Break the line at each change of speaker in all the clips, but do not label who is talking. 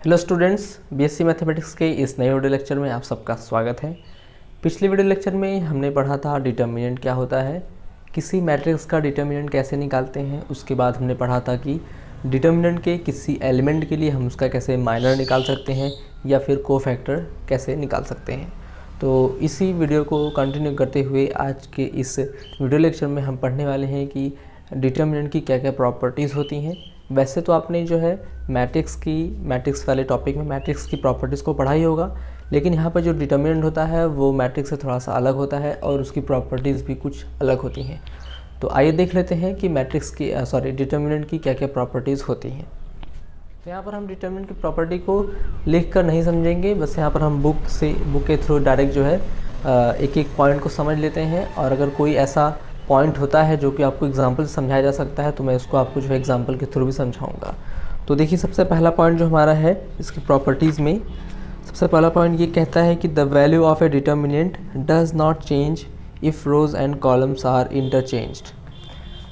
Hello students, BSc mathematics के इस नए वीडियो लेक्चर में आप सबका स्वागत है। पिछले वीडियो लेक्चर में हमने पढ़ा था डिटर्मिनेंट क्या होता है, किसी मैट्रिक्स का डिटर्मिनेंट कैसे निकालते हैं। उसके बाद हमने पढ़ा था कि डिटर्मिनेंट के किसी एलिमेंट के लिए हम उसका कैसे माइनर निकाल सकते हैं या फिर कोफैक्टर कैसे निकाल सकते हैं। तो इसी वीडियो को कंटिन्यू करते हुए आज के इस वीडियो लेक्चर में हम पढ़ने वाले हैं कि डिटर्मिनेंट की क्या क्या प्रॉपर्टीज़ होती हैं। वैसे तो आपने जो है मैट्रिक्स वाले टॉपिक में मैट्रिक्स की प्रॉपर्टीज़ को पढ़ा ही होगा, लेकिन यहाँ पर जो डिटर्मिनेंट होता है वो मैट्रिक्स से थोड़ा सा अलग होता है और उसकी प्रॉपर्टीज़ भी कुछ अलग होती हैं। तो आइए देख लेते हैं कि डिटर्मिनेंट की क्या क्या प्रॉपर्टीज़ होती हैं। तो यहाँ पर हम डिटर्मिनेंट की प्रॉपर्टी को लिख कर नहीं समझेंगे, बस यहाँ पर हम बुक के थ्रू डायरेक्ट जो है एक एक पॉइंट को समझ लेते हैं। और अगर कोई ऐसा पॉइंट होता है जो कि आपको एग्जांपल से समझाया जा सकता है तो मैं इसको आपको जो है एग्जांपल के थ्रू भी समझाऊंगा। तो देखिए, सबसे पहला पॉइंट जो हमारा है इसकी प्रॉपर्टीज़ में, सबसे पहला पॉइंट ये कहता है कि the value of a determinant does not change if rows and columns are interchanged.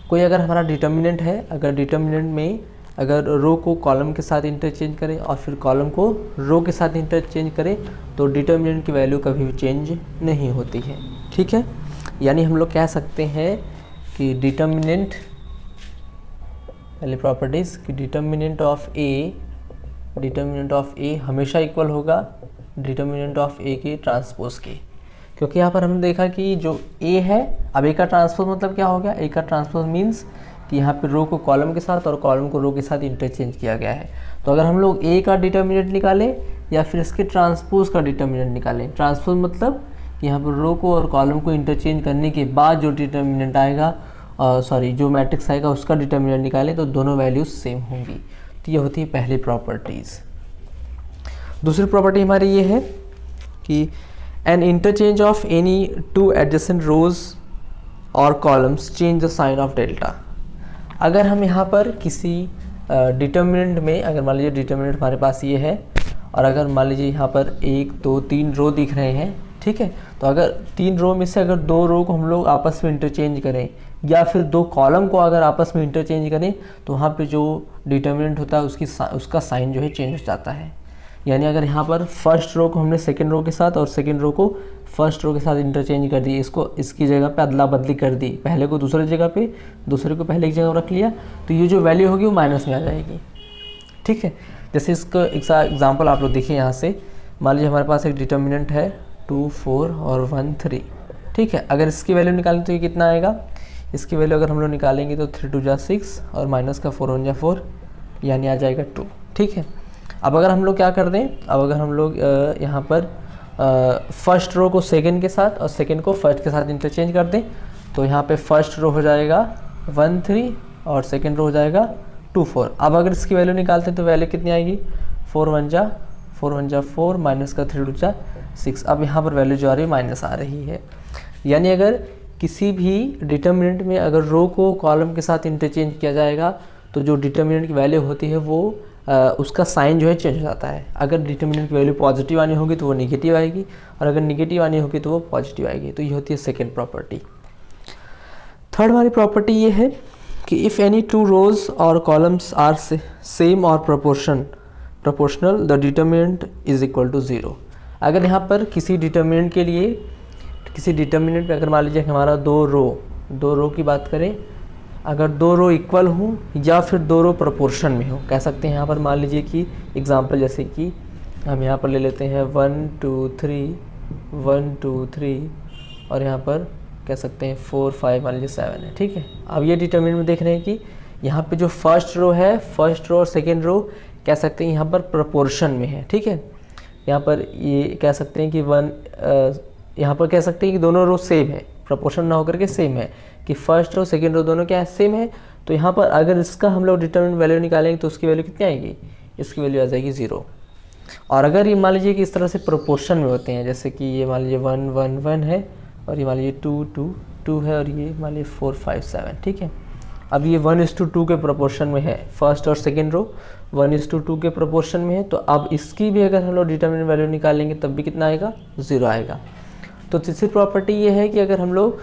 कोई अगर हमारा डिटर्मिनेंट है, अगर डिटर्मिनेंट में अगर रो को कॉलम के साथ इंटरचेंज करें और फिर कॉलम को रो के साथ इंटरचेंज करें तो डिटर्मिनेंट की वैल्यू कभी भी चेंज नहीं होती है। ठीक है, यानी हम लोग कह सकते हैं कि डिटर्मिनेंट, पहले प्रॉपर्टीज़ कि डिटर्मिनेंट ऑफ ए हमेशा इक्वल होगा डिटर्मिनेंट ऑफ ए के ट्रांसपोज के। क्योंकि यहाँ पर हमने देखा कि जो ए है, अब ए का ट्रांसपोज मतलब क्या हो गया, ए का ट्रांसपोज मीन्स कि यहाँ पे रो को कॉलम के साथ और कॉलम को रो के साथ इंटरचेंज किया गया है। तो अगर हम लोग ए का डिटर्मिनेंट निकालें या फिर इसके ट्रांसपोज का डिटर्मिनेंट निकालें, ट्रांसपोज मतलब यहाँ पर रो को और कॉलम को इंटरचेंज करने के बाद जो डिटर्मिनेंट आएगा, जो मैट्रिक्स आएगा उसका डिटर्मिनेंट निकालें तो दोनों वैल्यूज सेम होंगी। तो ये होती है पहली प्रॉपर्टीज़। दूसरी प्रॉपर्टी हमारी ये है कि an interchange of any two adjacent rows और columns change the sign of delta. अगर हम यहाँ पर किसी डिटर्मिनेंट में, अगर मान लीजिए डिटर्मिनेंट हमारे पास ये है और अगर मान लीजिए यहाँ पर 1 2 3 रो दिख रहे हैं, ठीक है, तो अगर 3 रो में से अगर 2 रो को हम लोग आपस में इंटरचेंज करें या फिर 2 कॉलम को अगर आपस में इंटरचेंज करें तो वहाँ पे जो डिटर्मिनेंट होता है उसका साइन जो है चेंज हो जाता है। यानी अगर यहाँ पर फर्स्ट रो को हमने सेकेंड रो के साथ और सेकेंड रो को फर्स्ट रो के साथ इंटरचेंज कर दी, इसकी जगह पे अदला बदली कर दी, पहले को दूसरे जगह पे, दूसरे को पहले की जगह रख लिया, तो ये जो वैल्यू होगी वो माइनस में आ जाएगी। ठीक है, जैसे इसका एग्जाम्पल आप लोग देखिए यहाँ से, मान लीजिए हमारे पास एक डिटर्मिनेंट है 2 4 और 1 3। ठीक है, अगर इसकी वैल्यू निकालें तो ये कितना आएगा, इसकी वैल्यू अगर हम लोग निकालेंगे तो 3 2 जा 6 और माइनस का 4 1 जा 4, यानी आ जाएगा 2। ठीक है, अब अगर हम लोग क्या कर दें, अब अगर हम लोग यहाँ पर फर्स्ट रो को सेकंड के साथ और सेकंड को फर्स्ट के साथ इंटरचेंज कर दें तो यहाँ पे फर्स्ट रो हो जाएगा 1 3 और सेकंड रो हो जाएगा 2 4। अब अगर इसकी वैल्यू निकालते हैं तो वैल्यू कितनी आएगी, 4 1 जा 4 माइनस का 3 2 जा 6। अब यहाँ पर वैल्यू जो आ रही है माइनस आ रही है। यानी अगर किसी भी डिटर्मिनेंट में अगर रो को कॉलम के साथ इंटरचेंज किया जाएगा तो जो डिटर्मिनेंट की वैल्यू होती है वो उसका साइन जो है चेंज हो जाता है। अगर डिटर्मिनेंट की वैल्यू पॉजिटिव आनी होगी तो वो निगेटिव आएगी और अगर निगेटिव आनी होगी तो वो पॉजिटिव आएगी। तो ये होती है सेकेंड प्रॉपर्टी। थर्ड हमारी प्रॉपर्टी ये है कि इफ़ एनी 2 रोज और कॉलम्स आर सेम और proportional the determinant is equal to 0। अगर यहाँ पर किसी डिटर्मिनेंट के लिए, किसी डिटर्मिनेंट पे अगर मान लीजिए हमारा 2 रो की बात करें, अगर 2 रो इक्वल हों या फिर 2 रो प्रोपोर्शन में हो, कह सकते हैं यहाँ पर मान लीजिए कि एग्जांपल जैसे कि हम यहाँ पर ले लेते हैं 1 2 3 और यहाँ पर कह सकते हैं 4 5 मान लीजिए 7 है। ठीक है, अब ये डिटर्मिनेंट में देख रहे हैं कि यहाँ पे जो फर्स्ट रो है, फर्स्ट रो और सेकेंड रो कह सकते हैं यहाँ पर प्रोपोर्शन में है। ठीक है, यहाँ पर ये कह सकते हैं कि यहाँ पर कह सकते हैं कि दोनों रो सेम है, प्रोपोर्शन ना होकर के सेम है, कि फर्स्ट रो सेकेंड रो दोनों क्या है, सेम है। तो यहाँ पर अगर इसका हम लोग डिटर्मिनेंट वैल्यू निकालेंगे तो उसकी वैल्यू कितनी आएगी, इसकी वैल्यू आ जाएगी 0। और अगर ये मान लीजिए कि इस तरह से प्रोपोर्शन में होते हैं, जैसे कि ये मान लीजिए 1 1 1 है और ये मान लीजिए 2 2 2 है और ये मान लीजिए 4 5 7। ठीक है, अब ये 1:2 के प्रोपोर्शन में है, फर्स्ट और सेकेंड रो 1:2 के प्रोपोर्शन में है, तो अब इसकी भी अगर हम लोग डिटर्मिनेंट वैल्यू निकालेंगे तब भी कितना आएगा, 0 आएगा। तो तीसरी प्रॉपर्टी ये है कि अगर हम लोग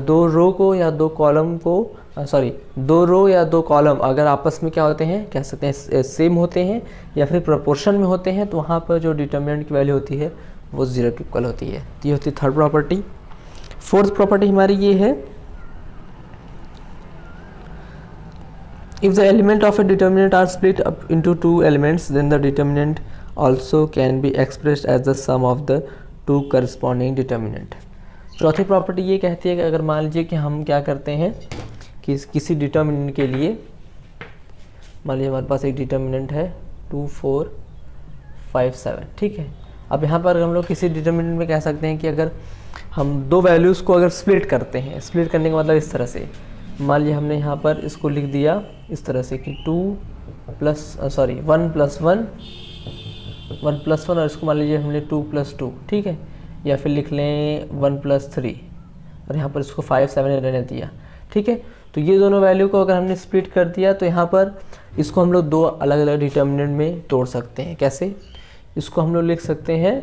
2 रो को या 2 कॉलम को सॉरी दो रो या दो कॉलम अगर आपस में क्या होते हैं, कह सकते हैं सेम होते हैं या फिर प्रोपोर्शन में होते हैं, तो वहाँ पर जो डिटर्मिनेंट की वैल्यू होती है वो 0 के इक्वल होती है। तो ये होती है थर्ड प्रॉपर्टी। फोर्थ प्रॉपर्टी हमारी ये है, if the element of a determinant are split up into two elements then the determinant also can be expressed as the sum of the two corresponding determinant. चौथी property ये कहती है कि अगर मान लीजिए कि हम क्या करते हैं कि किसी डिटर्मिनेंट के लिए, मान लीजिए हमारे पास एक डिटर्मिनेंट है 2 4 5 7, ठीक है। अब यहाँ पर हम लोग किसी डिटर्मिनेंट में कह सकते हैं कि अगर हम दो वैल्यूज़ को अगर स्प्लिट करते हैं, स्प्लिट करने का मतलब इस तरह से, मान लीजिए हमने यहाँ पर इसको लिख दिया इस तरह से कि 1 + 1 और इसको मान लीजिए हमने 2 + 2, ठीक है, या फिर लिख लें 1 + 3 और यहाँ पर इसको 5 7 रहने दिया, ठीक है। तो ये दोनों वैल्यू को अगर हमने स्प्लिट कर दिया तो यहाँ पर इसको हम लोग दो अलग अलग डिटर्मिनेंट में तोड़ सकते हैं। कैसे? इसको हम लोग लिख सकते हैं,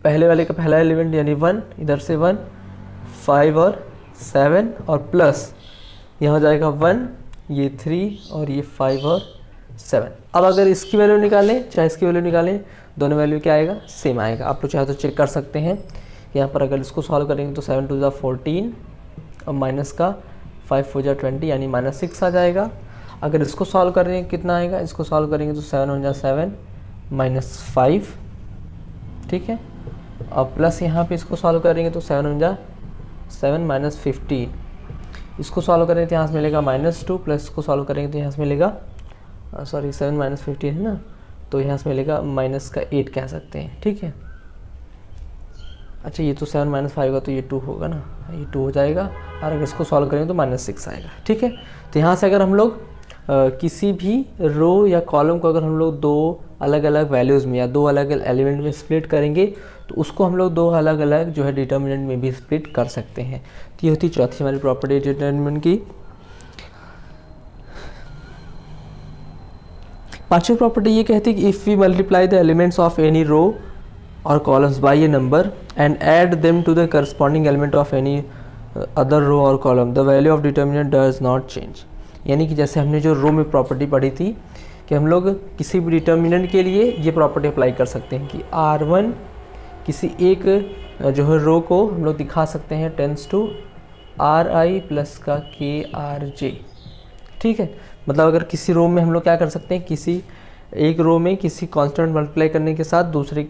पहले वाले का पहला एलिमेंट यानी 1, इधर से 1 5 और 7 और प्लस यहाँ हो जाएगा 1, ये 3 और ये 5 और 7। अब अगर इसकी वैल्यू निकालें चाहे इसकी वैल्यू निकालें, दोनों वैल्यू क्या आएगा? सेम आएगा। आप लोग चाहे तो चेक कर सकते हैं। यहाँ पर अगर इसको सॉल्व करेंगे तो 7 × 2 = 14 और माइनस का 5 × 4 = 20 यानी -6 आ जाएगा। अगर इसको सॉल्व करेंगे कितना आएगा? इसको सॉल्व करेंगे तो 7 × 7 -5, ठीक है, और प्लस यहाँ पे इसको सॉल्व करेंगे तो 7 × 7 -15। इसको सॉल्व करेंगे तो यहाँ से मिलेगा -2, प्लस इसको सॉल्व करेंगे तो यहाँ से मिलेगा 7 - 15 है ना, तो यहाँ से मिलेगा -8 कह सकते हैं, ठीक है। अच्छा ये तो 7 - 5 होगा तो ये 2 होगा ना, ये 2 हो जाएगा, और अगर इसको सॉल्व करेंगे तो -6 आएगा, ठीक है। तो यहाँ से अगर हम लोग किसी भी रो या कॉलम को अगर हम लोग दो अलग अलग वैल्यूज़ में या दो अलग अलग एलिमेंट में स्प्लिट करेंगे तो उसको हम लोग दो अलग अलग जो है डिटर्मिनेंट में भी स्प्लिट कर सकते हैं। तो ये होती चौथी हमारी प्रॉपर्टी डिटर्मिनेंट की। पांचवी प्रॉपर्टी ये कहती है कि if we multiply the elements of any row और columns by a number and add them to the corresponding element of any other row और column the value of determinant does not change. यानी कि जैसे हमने जो रो में property पढ़ी थी कि हम लोग किसी भी डिटर्मिनेंट के लिए ये प्रॉपर्टी अप्लाई कर सकते हैं कि R1 किसी एक जो है रो को हम लोग दिखा सकते हैं टेंस टू Ri प्लस का KRJ, ठीक है। मतलब अगर किसी रो में हम लोग क्या कर सकते हैं, किसी एक रो में किसी कांस्टेंट मल्टीप्लाई करने के साथ दूसरे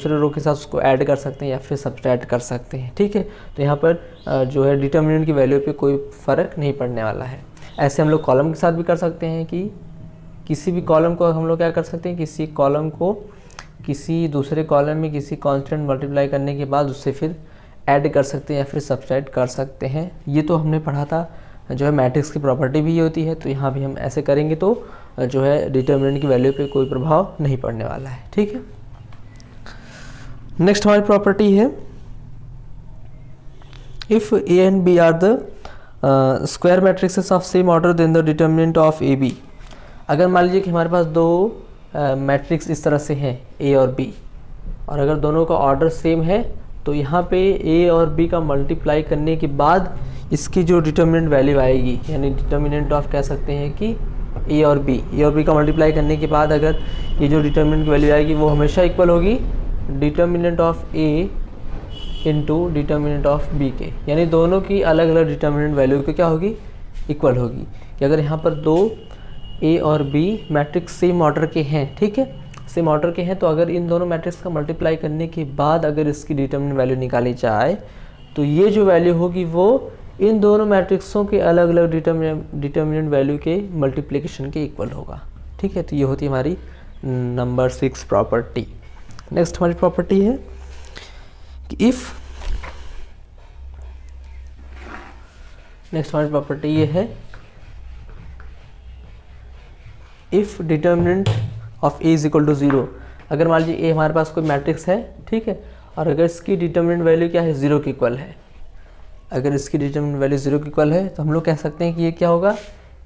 रो के साथ उसको ऐड कर सकते हैं या फिर सब्सट्रैक्ट कर सकते हैं, ठीक है। तो यहाँ पर जो है डिटर्मिनेंट की वैल्यू पे कोई फ़र्क नहीं पड़ने वाला है। ऐसे हम लोग कॉलम के साथ भी कर सकते हैं कि किसी भी कॉलम को हम लोग क्या कर सकते हैं, किसी कॉलम को किसी दूसरे कॉलम में किसी कांस्टेंट मल्टीप्लाई करने के बाद उससे फिर ऐड कर सकते हैं या फिर सब्सट्रैक्ट कर सकते हैं। ये तो हमने पढ़ा था, जो है मैट्रिक्स की प्रॉपर्टी भी ये होती है। तो यहाँ भी हम ऐसे करेंगे तो जो है डिटर्मिनेंट की वैल्यू पे कोई प्रभाव नहीं पड़ने वाला है, ठीक है। नेक्स्ट हमारी प्रॉपर्टी है if A and B are the square matrices of same order then the determinant of AB। अगर मान लीजिए कि हमारे पास दो मैट्रिक्स इस तरह से हैं A और B, और अगर दोनों का ऑर्डर सेम है तो यहाँ पे A और B का मल्टीप्लाई करने के बाद इसकी जो डिटर्मिनेंट वैल्यू आएगी, यानी डिटर्मिनेंट ऑफ कह सकते हैं कि A और B का मल्टीप्लाई करने के बाद अगर ये जो डिटर्मिनेंट वैल्यू आएगी वो हमेशा इक्वल होगी determinant of A into determinant of B के, यानी दोनों की अलग अलग डिटर्मिनेंट वैल्यू को क्या होगी, इक्वल होगी। कि अगर यहाँ पर दो A और B मैट्रिक्स सेम ऑर्डर के हैं, ठीक है, सेम ऑर्डर के हैं, तो अगर इन दोनों मैट्रिक्स का मल्टीप्लाई करने के बाद अगर इसकी डिटर्मिनेंट वैल्यू निकाली जाए तो ये जो वैल्यू होगी वो इन दोनों मैट्रिक्सों के अलग अलग डिटर्मिनेंट वैल्यू के मल्टीप्लिकेशन के इक्वल होगा, ठीक है। तो ये होती है हमारी नंबर 6 प्रॉपर्टी। नेक्स्ट हमारी प्रॉपर्टी है कि नेक्स्ट हमारी प्रॉपर्टी ये है if determinant of A is equal to 0। अगर मान लीजिए A हमारे पास कोई मैट्रिक्स है, ठीक है, और अगर इसकी डिटर्मिनेंट वैल्यू क्या है, 0 के इक्वल है, अगर इसकी डिटर्मिनेंट वैल्यू 0 के इक्वल है तो हम लोग कह सकते हैं कि ये क्या होगा,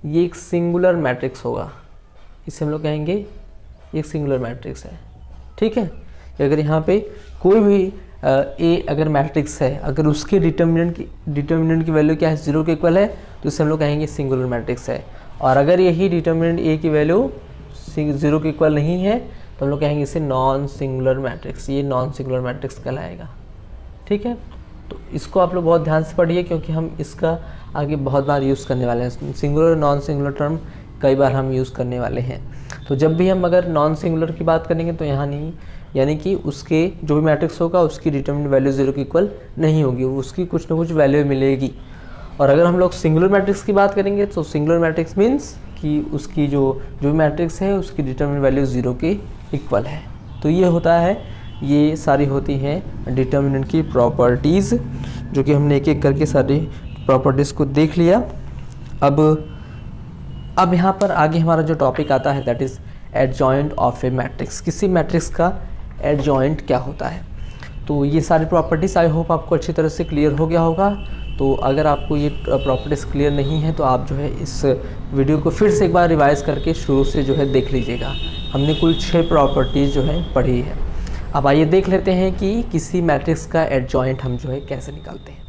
ये एक सिंगुलर मैट्रिक्स होगा। इसे हम लोग कहेंगे एक सिंगुलर मैट्रिक्स है, ठीक है। अगर यहाँ पे कोई भी ए अगर मैट्रिक्स है, अगर उसके डिटर्मिनेंट की वैल्यू क्या है, 0 के इक्वल है, तो इसे हम लोग कहेंगे सिंगुलर मैट्रिक्स है। और अगर यही डिटर्मिनेंट ए की वैल्यू 0 के इक्वल नहीं है तो हम लोग कहेंगे इसे नॉन सिंगुलर मैट्रिक्स, ये नॉन सिंगुलर मैट्रिक्स कहलाएगा। ठीक है, तो इसको आप लोग बहुत ध्यान से पढ़िए क्योंकि हम इसका आगे बहुत बार यूज़ करने वाले हैं। सिंगुलर और नॉन सिंगुलर टर्म कई बार हम यूज़ करने वाले हैं। तो जब भी हम अगर नॉन सिंगुलर की बात करेंगे तो यहाँ नहीं, यानी कि उसके जो भी मैट्रिक्स होगा उसकी डिटर्मिनेंट वैल्यू 0 के इक्वल नहीं होगी, उसकी कुछ ना कुछ वैल्यू मिलेगी। और अगर हम लोग सिंगुलर मैट्रिक्स की बात करेंगे तो सिंगुलर मैट्रिक्स मीन्स कि उसकी जो भी मैट्रिक्स है उसकी डिटर्मिनेंट वैल्यू 0 के इक्वल है। तो ये होता है, ये सारी होती हैं डिटर्मिनेंट की प्रॉपर्टीज़, जो कि हमने एक एक करके सारी प्रॉपर्टीज़ को देख लिया। अब यहाँ पर आगे हमारा जो टॉपिक आता है that is adjoint of A matrix. किसी मैट्रिक्स का एडजॉइंट क्या होता है। तो ये सारी प्रॉपर्टीज़ आई होप आपको अच्छी तरह से क्लियर हो गया होगा। तो अगर आपको ये प्रॉपर्टीज़ क्लियर नहीं है तो आप जो है इस वीडियो को फिर से एक बार रिवाइज़ करके शुरू से जो है देख लीजिएगा। हमने कुल 6 प्रॉपर्टीज़ जो है पढ़ी है। अब आइए देख लेते हैं कि किसी मैट्रिक्स का एडजॉइंट हम जो है कैसे निकालते हैं।